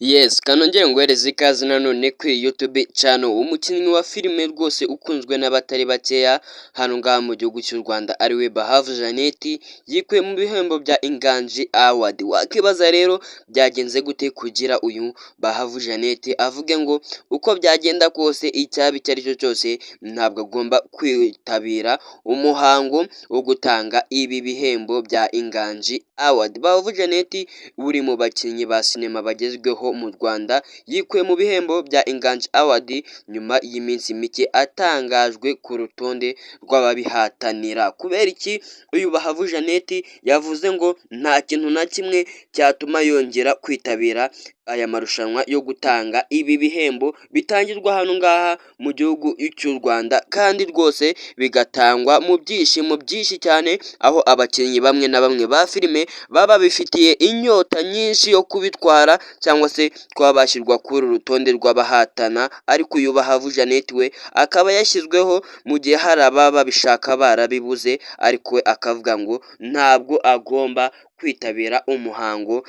Yes, kanongere nguhereze ikaze nanone kuri YouTube channel. Umukinnyi wa filime rwose ukunzwe n'abatari bakeya hano ngaha mu gihugu cy'u Rwanda ariwe Bahavu Jeannette yikuye mu bihembo bya Inganji Award. Wakibaza rero byagenze gute kugira uyu Bahavu Jeannette avuge ngo uko byagenda kose icyaba icyo ari cyo cyose ntabwo agomba kwitabira umuhango wo gutanga ibi bihembo bya Inganji Award. Bahavu Jeannette uri mu bakinnyi ba sinema bagezweho mu Rwanda yikuye mu bihembo bya Inganji Award nyuma y'iminsi mike atangajwe ku rutonde rw'ababihatanira. Kubera iki uyu Bahavu Jeannette yavuze ngo nta kintu na kimwe cyatuma yongera kwitabira aya marushanwa yo gutanga ibi bihembo bitangirwa hano ngaha mu gihugu cy'u Rwanda, kandi rwose bigatangwa mu byishimo byinshi cyane, aho abakinnyi bamwe na bamwe ba filime baba bifitiye inyota nyinshi yo kubitwara cyangwa se kuba bashyirwa kuri uru rutonde rw'abahatana, ariko uyu Bahavu Jeannette we akaba yashyizweho mu gihe hari ababa babishaka barabibuze, ariko we akavuga ngo ntabwo agomba kwitabira umuhango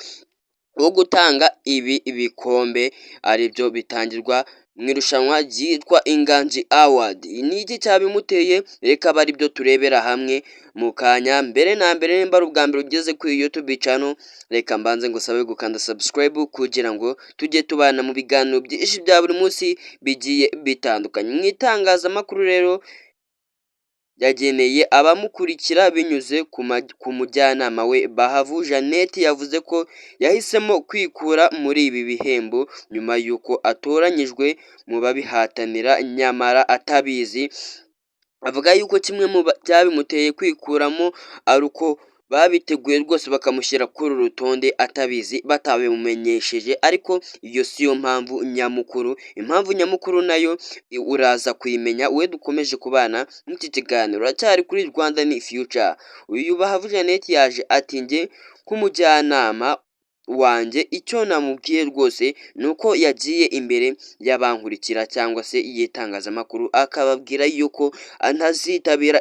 wo gutanga ibi bikombe aribyo bitangirwa mu irushanwa ryitwa Inganji Award. Ni iki cyabimuteye? Reka aba aribyo turebera hamwe mu kanya. Mbere na mbere, nimba ari ubwa mbere ugeze kuri YouTube channel, reka mbanze ngo sabe gukanda subscribe kugira ngo tujye tubana mu biganiro byinshi bya buri munsi bigiye bitandukanye. Mu itangazamakuru rero yageneye abamukurikira binyuze ku mujyanama we Bahavu Jeannette yavuze ko yahisemo kwikura muri ibi bihembo nyuma y'uko atoranyijwe mu babihatanira nyamara atabizi. Avuga yuko kimwe mu byabimuteye kwikuramo ari uko babiteguye rwose bakamushyira kuri uru rutonde atabizi, batabimumenyesheje, ariko iyo si yo mpamvu nyamukuru. Impamvu nyamukuru nayo uraza kuyimenya we dukomeje kubana n'iki kiganiro. Uracyari kuri Rwanda ni Future. Uyu Bahavu Jeannette yaje ati njye nk'umujyanama wanjye icyo namubwiye rwose ni uko yagiye imbere y'abankurikira cyangwa se y'itangazamakuru akababwira yuko ntazitabira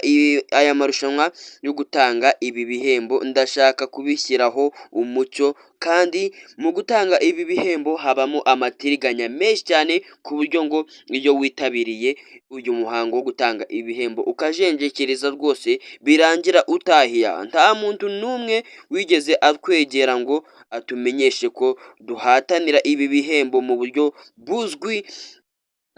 aya marushanwa yo gutanga ibi bihembo. Ndashaka kubishyiraho umucyo, kandi mu gutanga ibi bihembo habamo amatiriganya menshi cyane, ku buryo ngo iyo witabiriye uyu muhango wo gutanga ibihembo ukajenjekereza rwose birangira utahiya. Nta muntu n'umwe wigeze atwegera ngo atumenyeshe ko duhatanira ibi bihembo mu buryo buzwi,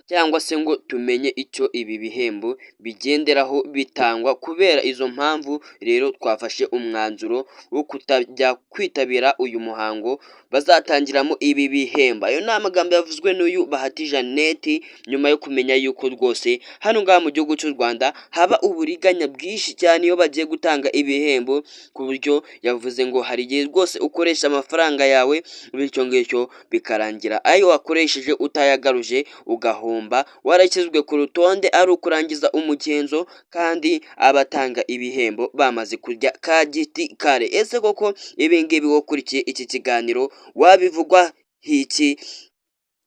cyangwa se ngo tumenye icyo ibi bihembo bigenderaho bitangwa. Kubera izo mpamvu rero twafashe umwanzuro wo kutajya kwitabira uyu muhango bazatangiramo ibi bihembo. Ayo ni amagambo yavuzwe n'uyu Bahati Jeannette nyuma yo kumenya yuko rwose hano ngaha mu gihugu cy'u Rwanda haba uburiganya bwinshi cyane iyo bagiye gutanga ibihembo, ku buryo yavuze ngo hari igihe rwose ukoresha amafaranga yawe bityo ngicyo bikarangira ayo wakoresheje utayagaruje ugahomba, warashyizwe ku rutonde ari ukurangiza umugenzo, kandi abatanga ibihembo bamaze kurya ka giti kare. Ese koko ibi ngibi wakurikiye iki kiganiro wabivugwa hiki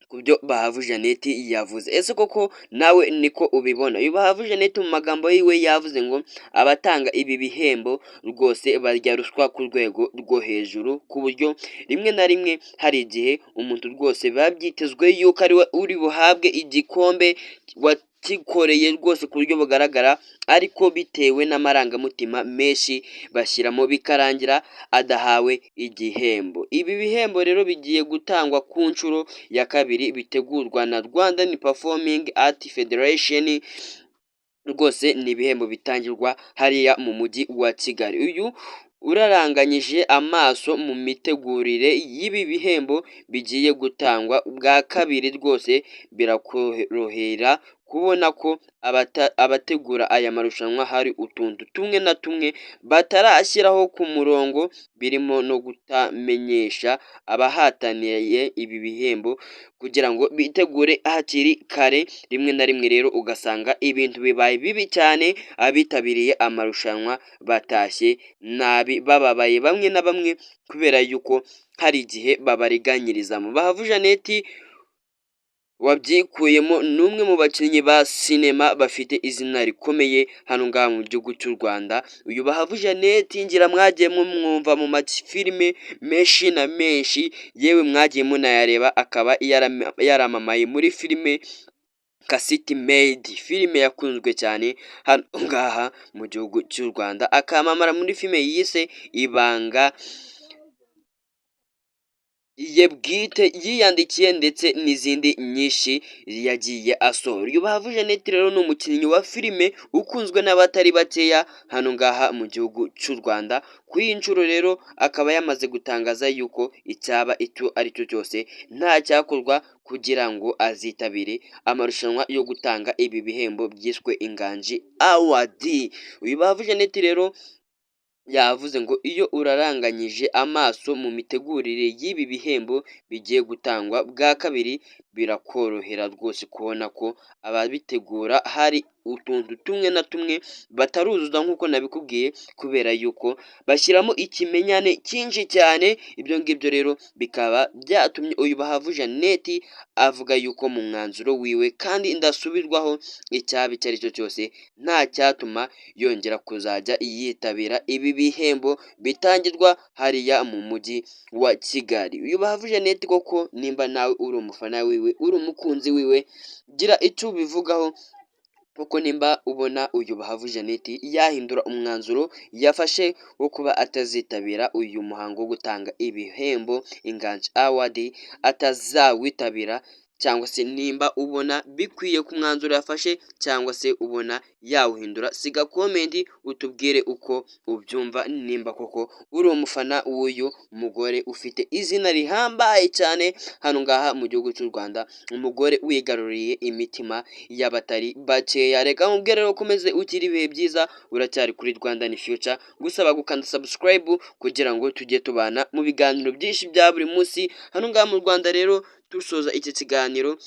ku byo Bahavu Jeannette yavuze? Ese koko nawe niko ubibona? Uyu Bahavu Jeannette mu magambo yiwe yavuze ngo abatanga ibi bihembo rwose barya ruswa ku rwego rwo hejuru, ku buryo rimwe na rimwe hari igihe umuntu rwose biba byitezwe yuko ariwe uri buhabwe igikombe wakikoreye rwose ku buryo bugaragara, ariko bitewe n'amarangamutima menshi bashyiramo bikarangira adahawe igihembo. Ibi bihembo rero bigiye gutangwa ku nshuro ya kabiri, bitegurwa na Rwandan Performing Art Federation. Rwose ni ibihembo bitangirwa hariya mu mujyi wa Kigali. Uyu uraranganyije amaso mu mitegurire y'ibi bihembo bigiye gutangwa bwa kabiri, rwose birakorohera kubona ko abategura aya marushanwa hari utuntu tumwe na tumwe batarashyiraho ku murongo, birimo no kutamenyesha abahataniye ibi bihembo kugira ngo bitegure hakiri kare. Rimwe na rimwe rero ugasanga ibintu bibaye bibi cyane, abitabiriye amarushanwa batashye nabi bababaye bamwe na bamwe, kubera yuko hari igihe babariganyirizamo. Bahavu Jeannette wabyikuyemo ni umwe mu bakinnyi ba sinema bafite izina rikomeye hano ngaha mu gihugu cy'u Rwanda. Uyu Bahavu Jeannette ngira mwagiye mumwumva mu mafilime menshi na menshi, yewe mwagiye munayareba, akaba yaramamaye muri filime nka City Maid, filime yakunzwe cyane hano ngaha mu gihugu cy'u Rwanda, akamamara muri filime yise Ibanga ye bwite yiyandikiye ndetse n'izindi nyinshi yagiye asohora. Uyu Bahavu Jeannette rero ni umukinnyi wa filime ukunzwe n'abatari bakeya hano ngaha mu gihugu cy'u Rwanda. Kuri iyi nshuro rero akaba yamaze gutangaza yuko icyaba icyo ari cyo cyose nta cyakorwa kugira ngo azitabire amarushanwa yo gutanga ibi bihembo byiswe Inganji Award. Uyu Bahavu Jeannette rero yavuze ngo iyo uraranganyije amaso mu mitegurire y'ibi bihembo bigiye gutangwa bwa kabiri, birakorohera rwose kubona ko ababitegura hari utuntu tumwe na tumwe bataruzuza nk'uko nabikubwiye, kubera yuko bashyiramo ikimenyane cyinshi cyane. Ibyo ngibyo rero bikaba byatumye uyu Bahavu Jeannette avuga yuko mu mwanzuro wiwe kandi ndasubirwaho, icyaba icyo ari cyo cyose nta cyatuma yongera kuzajya yitabira ibi bihembo bitangirwa hariya mu mujyi wa Kigali. Uyu Bahavu Jeannette koko nimba nawe uri umufana wiwe, uri umukunzi wiwe, gira icyo ubivugaho, kuko nimba ubona uyu Bahavu Jeannette yahindura umwanzuro yafashe wo kuba atazitabira uyu muhango wo gutanga ibihembo Inganji Award, atazawitabira, cyangwa se nimba ubona bikwiye ku mwanzuro yafashe, cyangwa se ubona yawuhindura, siga komenti utubwire uko ubyumva, nimba koko uri umufana w'uyu mugore ufite izina rihambaye cyane hano ngaha mu gihugu cy'u Rwanda, umugore wigaruriye imitima y'abatari bakeya. Reka nkubwire rero ukomeze ugire ibihe byiza, uracyari kuri Rwandan Future, gusaba gukanda subscribe kugira ngo tujye tubana mu biganiro byinshi bya buri munsi hano ngaha mu Rwanda. Rero dusoza iki kiganiro,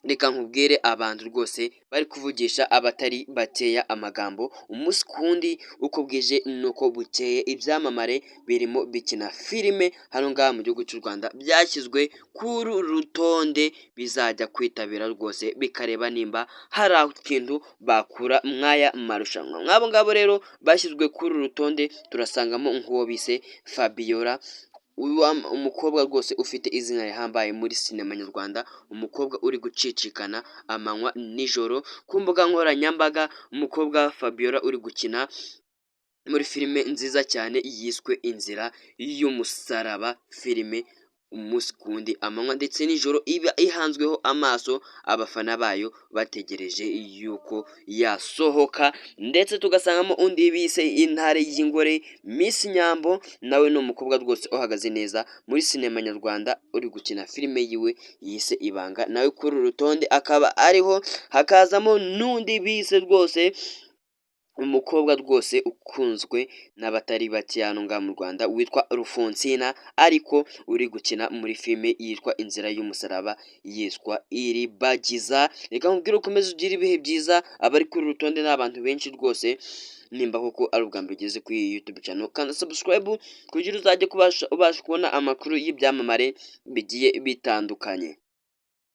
reka nkubwire abantu rwose bari kuvugisha abatari bakeya amagambo umunsi ku wundi, uko bwije nuko bukeye ibyamamare birimo bikina filime hano ngaha mu gihugu cy'u Rwanda byashyizwe kuri rutonde bizajya kwitabira rwose, bikareba nimba hari ikintu bakura mwaya marushanwa. Nk'abo ngabo rero bashyizwe kuri rutonde turasangamo nk'uwo bise Fabiola, umukobwa rwose ufite izina rihambaye muri sinema nyarwanda, umukobwa uri gucicikana amanywa nijoro ku mbuga nkoranyambaga, umukobwa Fabiola uri gukina muri filime nziza cyane yiswe Inzira y'Umusaraba, filime umunsi ku wundi, amanywa ndetse nijoro, iba ihanzweho amaso, abafana bayo bategereje yuko yasohoka. Ndetse tugasangamo undi bise Intare y'Ingore, Miss Nyambo, nawe ni umukobwa rwose uhagaze neza muri sinema nyarwanda, uri gukina filime yiwe yise Ibanga, nawe kuri uru rutonde akaba ariho. Hakazamo n'undi bise rwose umukobwa rwose ukunzwe n'abatari bake hano ngaha mu Rwanda, witwa Rufonsina, ariko uri gukina muri filime yitwa Inzira y'Umusaraba yitwa Iribagiza. Reka nkubwire ukomeze ugire ibihe byiza, abari kuri uru rutonde ni abantu benshi rwose. Nimba koko ari ubwa mbere ugeze kuri iyi YouTube channel, kanda subscribe kugira uzajye ubasha kubona amakuru y'ibyamamare bigiye bitandukanye.